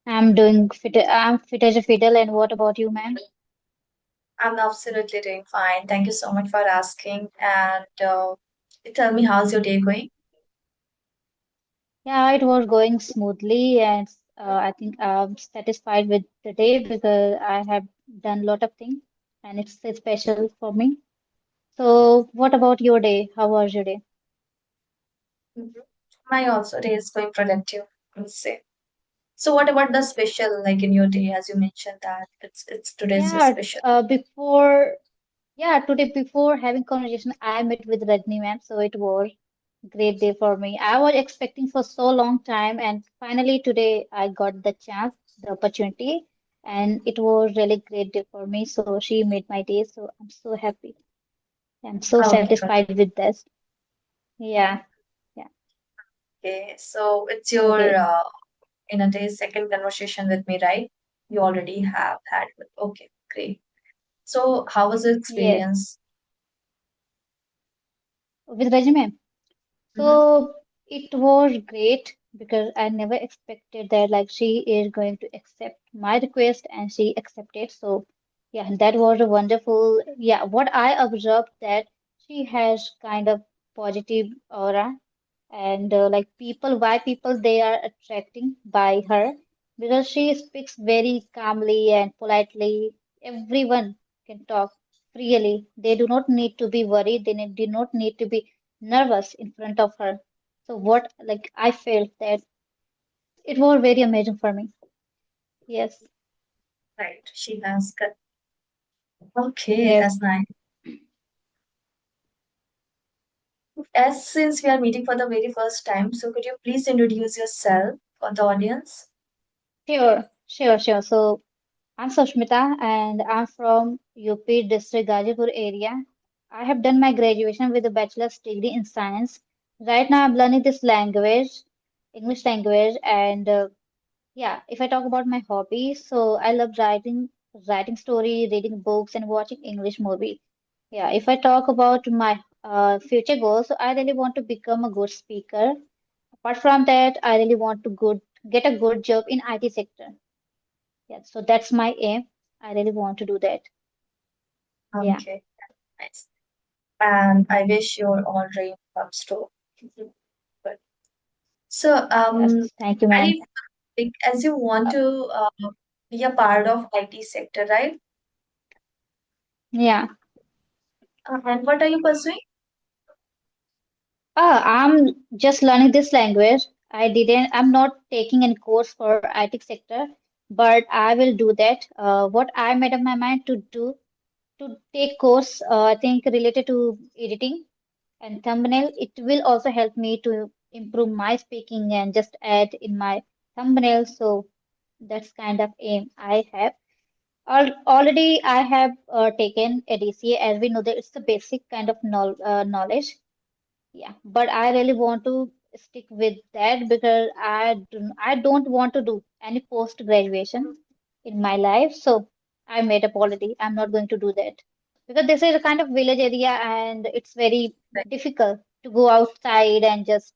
I'm fit as a fiddle, and what about you, ma'am? I'm absolutely doing fine. Thank you so much for asking. And tell me, how's your day going? Yeah, it was going smoothly, and I think I'm satisfied with the day because I have done a lot of things, and it's special for me. So, what about your day? How was your day? Mhm. My also day is going productive, I would say. So what about the special like in your day, as you mentioned that it's today's Yeah, special. before today before having conversation, I met with Rajni ma'am, so it was great day for me. I was expecting for so long time, and finally today I got the chance, the opportunity, and it was really great day for me. So she made my day, so I'm so happy. I'm so Okay, satisfied with this. Yeah, yeah. okay. So it's your Okay. in a day second conversation with me, right? You already have had with. Okay, great. So how was the Yes. experience? With resume. Mm-hmm. So it was great because I never expected that like she is going to accept my request and she accepted. So yeah, that was a wonderful. Yeah, what I observed that she has kind of positive aura and like people, why people they are attracting by her because she speaks very calmly and politely. Everyone can talk freely. They do not need to be worried. Do not need to be nervous in front of her. So what like I felt that it was very amazing for me. Yes, Right. She has got. Okay, yes. that's nice. As since we are meeting for the very first time, so could you please introduce yourself for the audience? Sure. So I'm Sushmita and I'm from UP district Gazipur area. I have done my graduation with a bachelor's degree in science. Right now I'm learning this language, English language, and yeah, if I talk about my hobbies, so I love writing story, reading books, and watching English movie. Yeah, if I talk about my future goals, so I really want to become a good speaker. Apart from that, I really want to get a good job in IT sector. Yeah, so that's my aim. I really want to do that. Yeah, Okay, nice. And I wish your all dream comes true. Mhm. Good. So, yes, thank you, ma'am. I think as you want Uh, to be a part of IT sector, right? yeah. And what are you pursuing? I'm just learning this language. I'm not taking any course for IT sector, but I will do that. What I made up my mind to do, to take course, I think related to editing and thumbnail. It will also help me to improve my speaking and just add in my thumbnail. So that's kind of aim I have. Already, I have taken ADCA. As we know that it's the basic kind of knowledge. Yeah, but I really want to stick with that because I don't want to do any post graduation in my life. So I made up already. I'm not going to do that because this is a kind of village area and it's very Right. difficult to go outside and just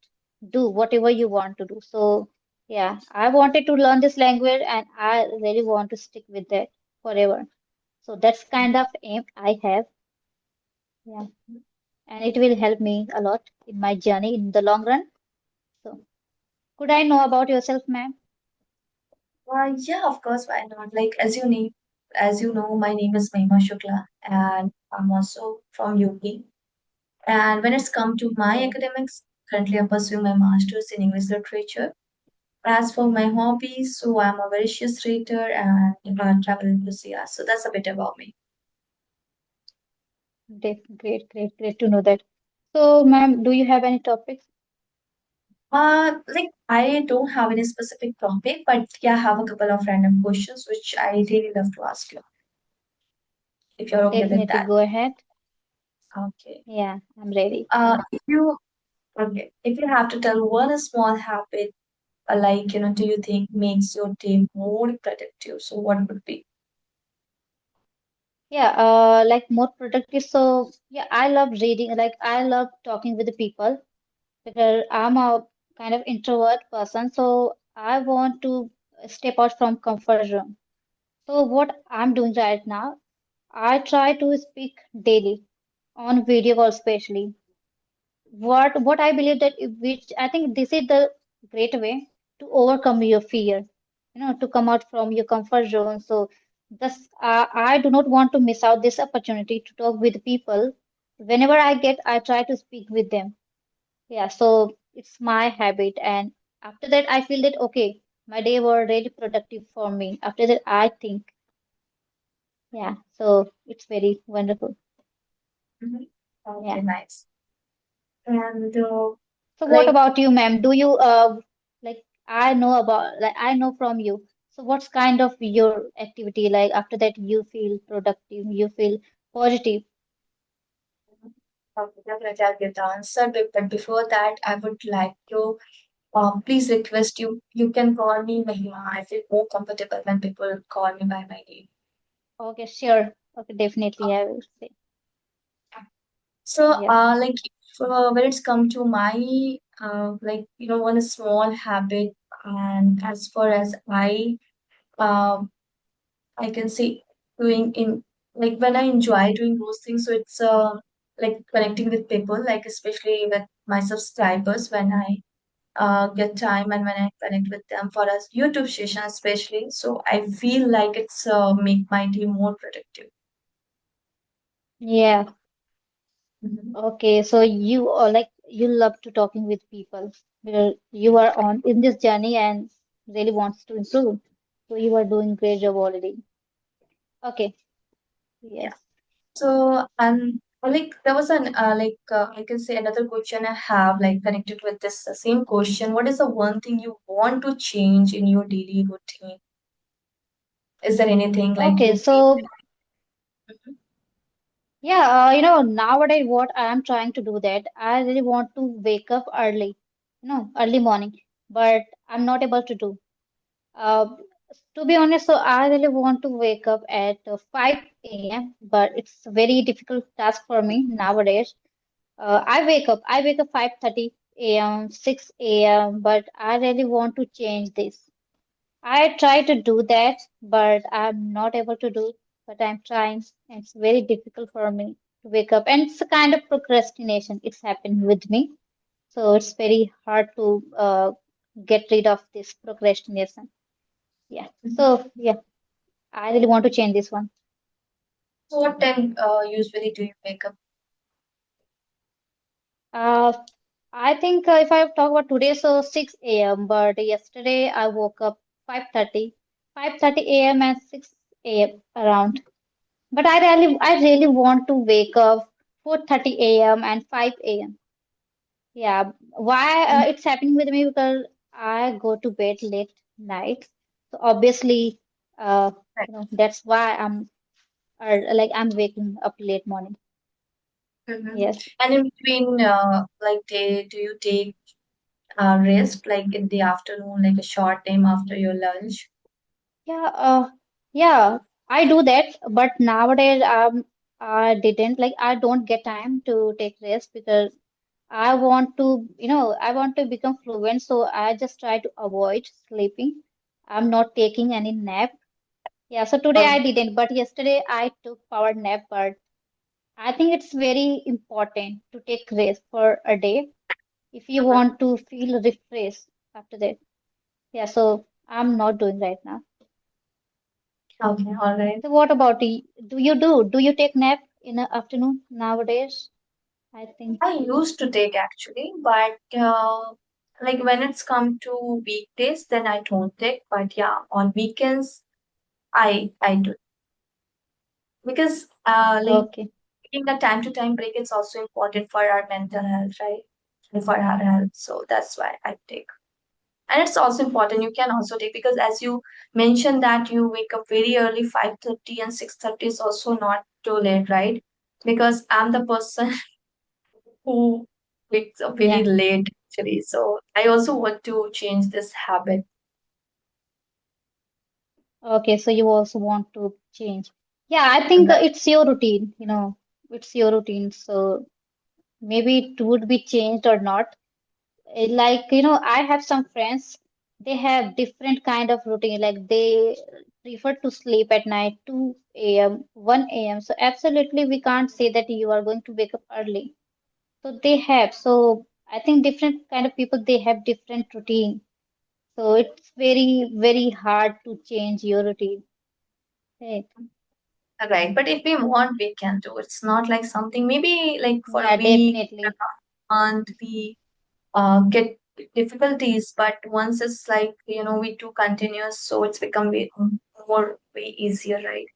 do whatever you want to do. So yeah, I wanted to learn this language and I really want to stick with that forever. So that's kind of aim I have. Yeah, and it will help me a lot in my journey in the long run. So, could I know about yourself, ma'am? Yeah, of course, why not? Like as you know, my name is Mahima Shukla, and I'm also from UP. And when it's come to my Oh, academics, currently I'm pursuing my master's in English literature. As for my hobbies, so I'm a voracious reader and a travel enthusiast. So that's a bit about me. great to know that. So, ma'am, do you have any topics? Like I don't have any specific topic, but yeah, I have a couple of random questions which I really love to ask you, if you're okay with Definitely that. go ahead. Okay. Yeah, I'm ready. If you okay, if you have to tell one small habit, like do you think makes your day more productive? So what would be? Yeah, like more productive. So, yeah, I love reading. Like, I love talking with the people because I'm a kind of introvert person. So, I want to. step out from comfort zone. So what I'm doing right now, I try to speak daily on video call especially. What I believe that which I think this is the great way to overcome your fear, to come out from your comfort zone. So this I do not want to miss out this opportunity to talk with people. Whenever I get, I try to speak with them. Yeah, so it's my habit, and after that, I feel that okay, my day were really productive for me. After that, I think, yeah, so it's very wonderful. Mhm. Yeah. Okay, nice. And So what like, about you, ma'am? Do you like I know from you. So what's kind of your activity like after that you feel productive, you feel positive? okay, definitely I'll give the answer. But before that, I would like to please request you. You can call me Mahima. I feel more comfortable when people call me by my name. Okay, sure. Okay, definitely I will say. So, Yeah. like, if, when it's come to my, one small habit, and as far as um, I can say doing in like when I enjoy doing those things, so it's like connecting with people, like especially with my subscribers when I get time and when I connect with them for a YouTube session, especially. So I feel like it's make my day more productive. Yeah. Mhm. Okay, so you are like you love to talking with people. You are on in this journey and really wants to improve. So you are doing great job already. Okay. Yeah. Yes. So, like there was an I can say another question I have like connected with this same question. What is the one thing you want to change in your daily routine? Is there anything like Okay, you feel? so yeah, nowadays what I am trying to do that I really want to wake up early, early morning, but I'm not able to do. Uh, to be honest, so I really want to wake up at 5 a.m., but it's a very difficult task for me nowadays. I wake up 5:30 a.m., 6 a.m., but I really want to change this. I try to do that, but I'm not able to do. But I'm trying. It's very difficult for me to wake up, and it's a kind of procrastination. It's happened with me, so it's very hard to get rid of this procrastination. Yeah. Mhm. So yeah, I really want to change this one. So what time usually do you wake up? Uh, I think if I talk about today, so 6 a.m. But yesterday I woke up 5:30, 5:30 a.m. and 6 a.m. around. But I really want to wake up 4:30 a.m. and 5 a.m. Yeah, why it's happening with me because I go to bed late night. So obviously, uh, that's why I'm waking up late morning. Mm-hmm. Yes. And in between, like, do you take rest, like in the afternoon, like a short time after your lunch? Yeah, yeah, I do that, but nowadays I didn't like I don't get time to take rest because I want to, I want to become fluent, so I just try to avoid sleeping. I'm not taking any nap. Yeah, so today I Okay. didn't, but yesterday I took power nap, but I think it's very important to take rest for a day if you Mhm. want to feel refreshed after that. Yeah, so I'm not doing right now. Okay, all right. So what about you? Do you take nap in the afternoon nowadays? I think. I used to take actually, but like when it's come to weekdays, then I don't take. But yeah, on weekends, I do because like Okay. taking a time to time break is also important for our mental health, right? And for our health, so that's why I take. And it's also important you can also take because as you mentioned that you wake up very early, 5:30 and 6:30 is also not too late, right? Because I'm the person who wakes up very Yeah. late actually. So I also want to change this habit. Okay. So you also want to change. Yeah, I think Mhm. it's your routine, it's your routine. So maybe it would be changed or not. Like, I have some friends. they have different kind of routine. Like they prefer to sleep at night 2 a.m., 1 a.m. So absolutely we can't say that you are going to wake up early. So they have. So I think different kind of people, they have different routine. So it's very, very hard to change your routine. Right. Right, but if we want, we can do. It's not like something maybe like for a Yeah, week, definitely. a month, we get difficulties, but once it's like, we do continuous, so it's become way easier, right?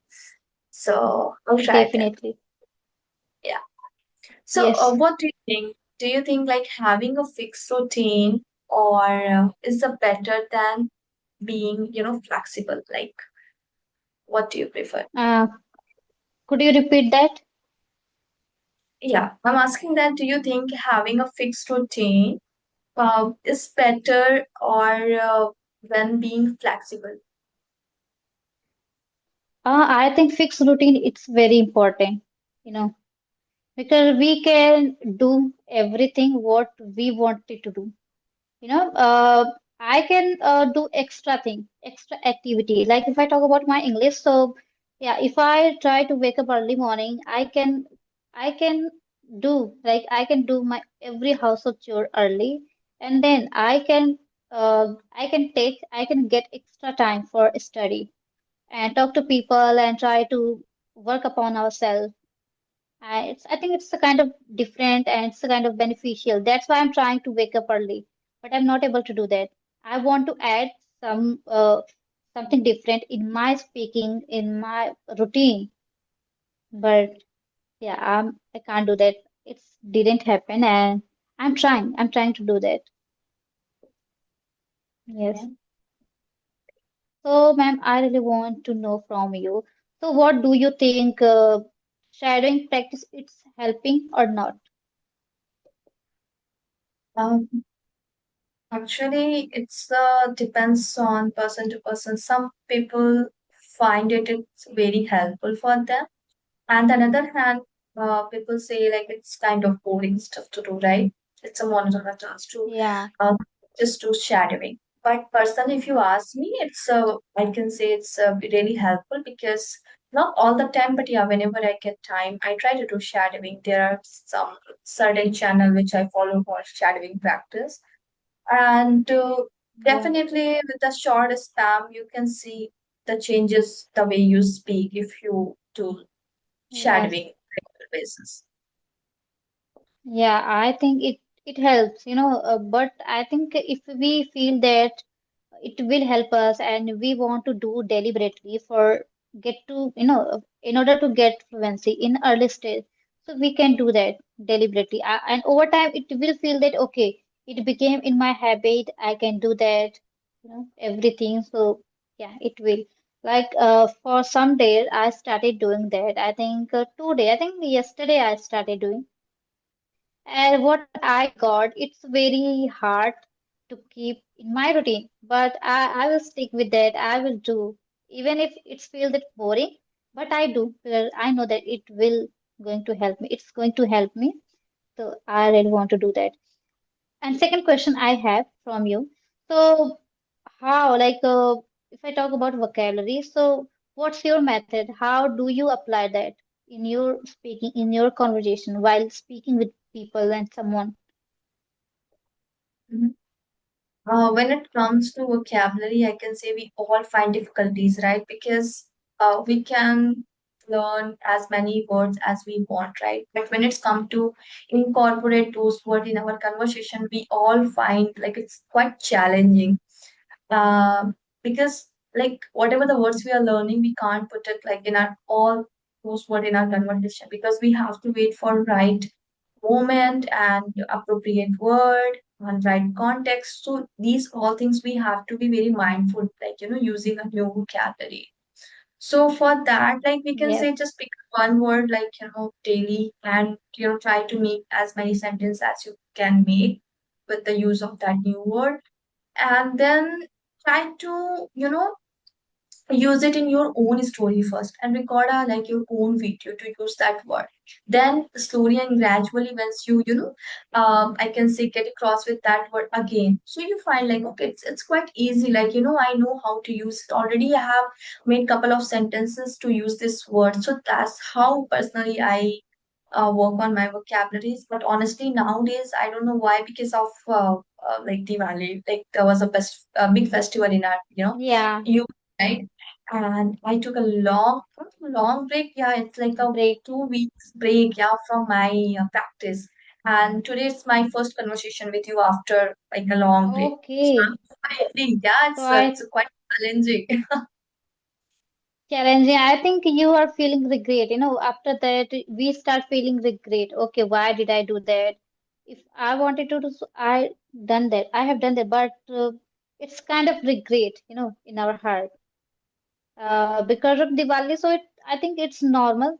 So I'll try that. Definitely. Yeah. So, Yes. what do you think? Do you think like having a fixed routine or is it better than being, flexible? Like, what do you prefer? Could you repeat that? Yeah, I'm asking that. Do you think having a fixed routine is better or than being flexible? I think fixed routine it's very important, you know, because we can do everything what we wanted to do. You know, I can do extra thing, extra activity. Like if I talk about my English, so yeah, if I try to wake up early morning, I can I can do my every household chore early, and then I can get extra time for study and talk to people and try to work upon ourselves. I think it's a kind of different and it's a kind of beneficial. That's why I'm trying to wake up early, but I'm not able to do that. I want to add something different in my speaking, in my routine, but yeah, I can't do that. It's didn't happen, and I'm trying. I'm trying to do that. Yes. Okay. So, ma'am, I really want to know from you. So, what do you think shadowing practice it's helping or not? Um, Actually, it's depends on person to person. Some people find it's very helpful for them, and on the other hand, people say like it's kind of boring stuff to do, right? It's a monotonous task to Yeah. uh, just do shadowing. But personally, if you ask me, I can say it's really helpful because not all the time, but yeah, whenever I get time, I try to do shadowing. There are some certain channel which I follow for shadowing practice, and Yeah. definitely with the short spam, you can see the changes the way you speak if you do Yes. shadowing regular basis. Yeah, I think it helps, but I think if we feel that it will help us and we want to do deliberately for get to, in order to get fluency in early stage, so we can do that deliberately. And over time, it will feel that okay, it became in my habit. I can do that, everything. So yeah, it will. Like for some days, I started doing that. I think today, I think yesterday I started doing. And what I got, it's very hard to keep in my routine, but I will stick with that. I will do, even if it's feel that boring, but I do because I know that it will going to help me. It's going to help me. So I really want to do that. And second question I have from you. So how, if I talk about vocabulary, so what's your method? How do you apply that in your speaking, in your conversation while speaking with people and someone? Mhm. When it comes to vocabulary, I can say we all find difficulties, right? Because we can learn as many words as we want, right? But when it's come to incorporate those words in our conversation, we all find like it's quite challenging. Because like whatever the words we are learning, we can't put it like in our all those words in our conversation because we have to wait for right moment and appropriate word and right context. So these all things we have to be very mindful, like using a new vocabulary. So for that, like we can Yes. say just pick one word like daily and try to make as many sentences as you can make with the use of that new word, and then try to use it in your own story first and record a like your own video to use that word, then slowly and gradually once you I can say get across with that word again, so you find like okay it's quite easy, like I know how to use it already, I have made couple of sentences to use this word. So that's how personally I work on my vocabularies. But honestly, nowadays, I don't know why, because of like Diwali, like there was a big festival in our, Yeah, you right? And I took a long break. Yeah, it's like a break. 2 weeks break, yeah, from my practice. And today it's my first conversation with you after like a long break. So Okay. I'm finding, yeah, So it's I quite challenging. challenging. I think you are feeling regret. After that, we start feeling regret. Okay, why did I do that? If I wanted to do so, I done that. I have done that, but it's kind of regret, in our heart. Because of Diwali, so I think it's normal.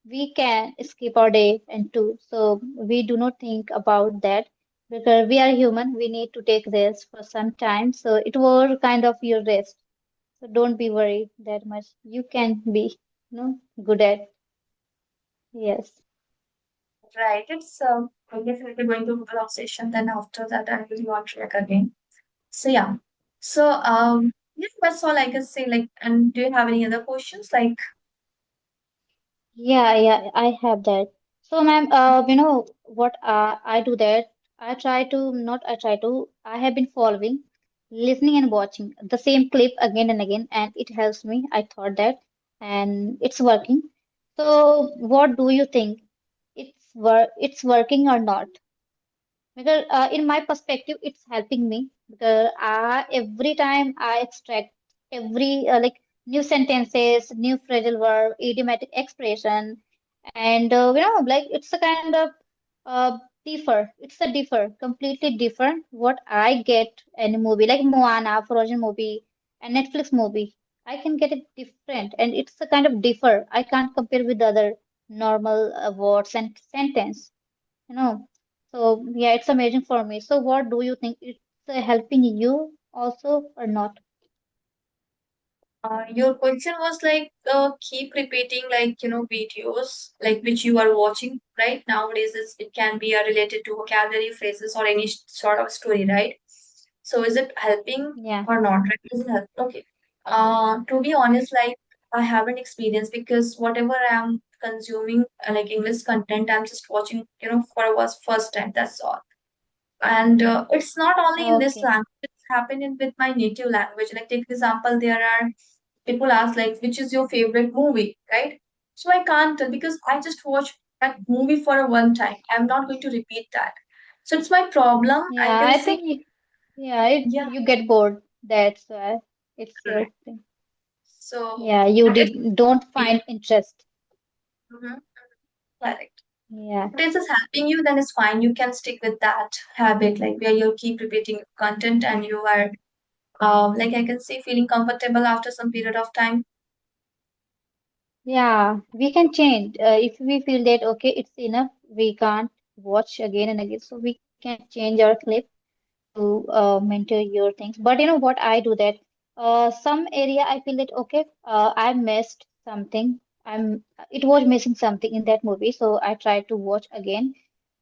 We can skip our day and two. So we do not think about that because we are human. We need to take rest for some time. So it was kind of your rest. So don't be worried that much. You can be, good at. Yes. Right. It's I'm definitely going to relaxation. Then after that, I will want track again. So yeah. So yeah, that's all I can say. Like, and do you have any other questions? Like, Yeah, yeah, I have that. So, ma'am, what I do that not I try to, I have been following, listening and watching the same clip again and again, and it helps me. I thought that, and it's working. So, what do you think? It's working or not? Because in my perspective it's helping me because every time I extract every new sentences, new phrasal verb, idiomatic expression, and like it's a kind of differ completely different what I get in a movie like Moana, Frozen movie, and Netflix movie. I can get it different, and it's a kind of differ. I can't compare with the other normal words and sentence you know. So yeah, it's amazing for me. So what do you think? It's helping you also or not? your question was like, keep repeating like videos like which you are watching right nowadays. It can be related to vocabulary phrases or any sort of story, right? So is it helping Yeah. or not? Right? Does it help? Okay. To be honest, like I haven't experienced because whatever I'm consuming, like English content, I'm just watching, for a first time. That's all. And it's not only in this Okay. language; it's happening with my native language. Like take example, there are people ask like, which is your favorite movie, right? So I can't tell because I just watch that movie for a one time. I'm not going to repeat that. So it's my problem. I Yeah, can I say, think yeah, yeah, you get bored. That's why it's your correct. thing. So Yeah, you if don't yeah, find interest. mhm, correct. Yeah. If it is helping you, then it's fine. You can stick with that habit, like where you keep repeating content and you are, like I can say, feeling comfortable after some period of time. Yeah, we can change. If we feel that okay, it's enough, we can't watch again and again. So we can change our clip to mentor your things. But you know what I do that some area I feel that okay I missed something. It was missing something in that movie, so I try to watch again.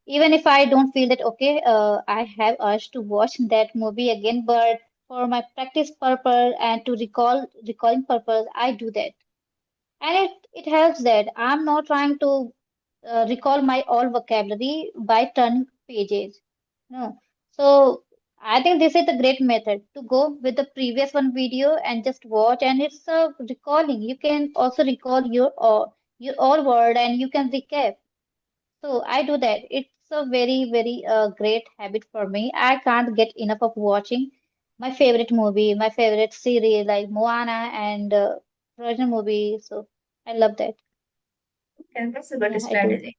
Even if I don't feel that okay I have urge to watch that movie again, but for my practice purpose and to recalling purpose, I do that. And it helps that I'm not trying to recall my all vocabulary by turning pages. No. So I think this is the great method to go with the previous one video and just watch, and it's recalling. You can also recall your all word and you can recap. So I do that. It's a very great habit for me. I can't get enough of watching my favorite movie, my favorite series like Moana and Frozen movie. So I love that. Okay, that's a good Yeah, I do. strategy.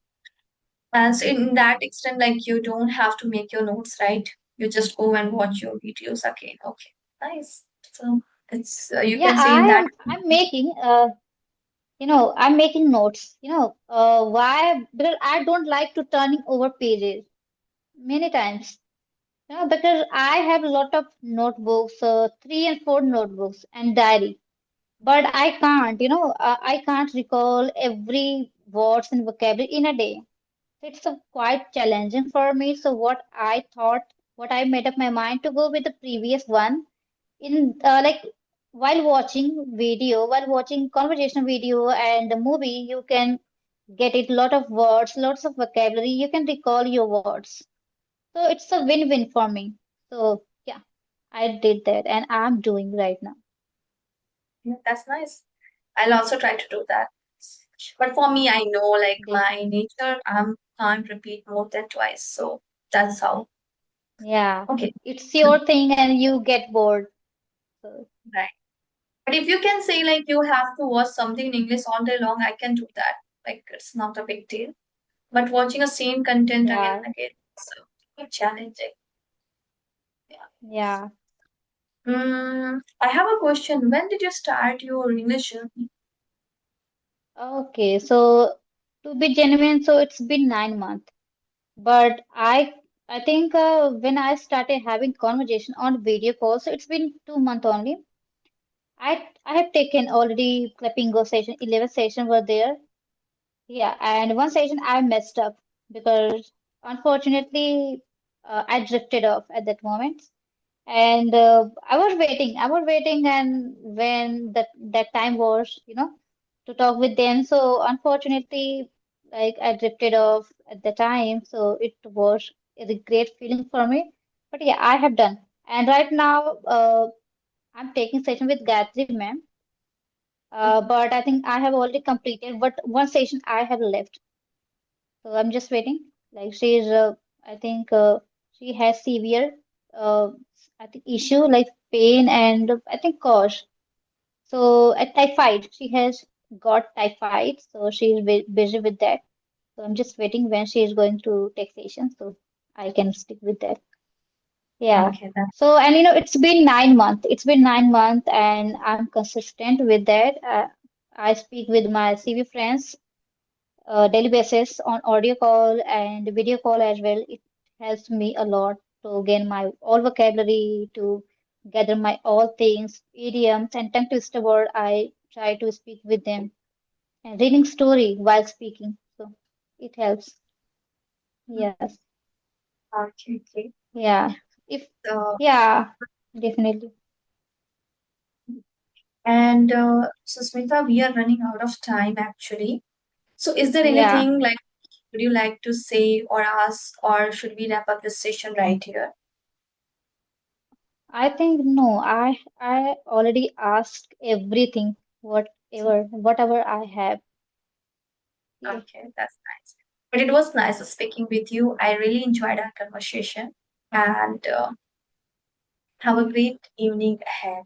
And so in that extent, like you don't have to make your notes, right? You just go and watch your videos again. Okay, nice. So it's you Yeah, can say in that. I'm making notes. Why? Because I don't like to turning over pages many times. Because I have a lot of notebooks, 3 and 4 notebooks and diary. but I can't, I can't recall every words and vocabulary in a day. It's quite challenging for me. So what I thought, what I made up my mind to go with the previous one in like while watching conversation video and the movie, you can get it lot of words, lots of vocabulary. You can recall your words. So it's a win-win for me. So yeah, I did that and I'm doing right now. Yeah, that's nice. I'll also try to do that. But for me, I know like my Definitely. nature, I can't repeat more than twice. So that's how. Yeah, Okay. it's your thing and you get bored. So Right. But if you can say like you have to watch something in English all day long, I can do that. Like it's not a big deal. But watching a same content again yeah, and again, so quite challenging. Yeah. yeah. I have a question. When did you start your English journey? Okay, so to be genuine, so it's been 9 months. But I think when I started having conversation on video calls, so it's been 2 months only. I have taken already Clappingo session, 11 session were there. Yeah, and one session I messed up because unfortunately I drifted off at that moment. And I was waiting, and when that time was, to talk with them. So unfortunately, like I drifted off at the time, so it was a great feeling for me. But yeah, I have done. And right now, I'm taking session with Gayatri ma'am. But I think I have already completed. But one session I have left, so I'm just waiting. Like I think she has severe, uh, I think issue like pain and I think cause. So at typhoid, she has got typhoid, so she is busy with that. So I'm just waiting when she is going to take session, so I can stick with that. Yeah. Okay, that So and it's been 9 months. It's been 9 months, and I'm consistent with that. I speak with my CV friends daily basis on audio call and video call as well. It helps me a lot to gain my all vocabulary, to gather my all things, idioms, and tongue twister word. I try to speak with them and reading story while speaking. So it helps. Yes. okay, okay. Yeah. If So, yeah, definitely. and Susmita, we are running out of time actually. So, is there Yeah. anything like would you like to say or ask, or should we wrap up this session right here? I think no, I already asked everything, whatever I have. Yeah. Okay, that's nice. But it was nice speaking with you. I really enjoyed our conversation, and have a great evening ahead.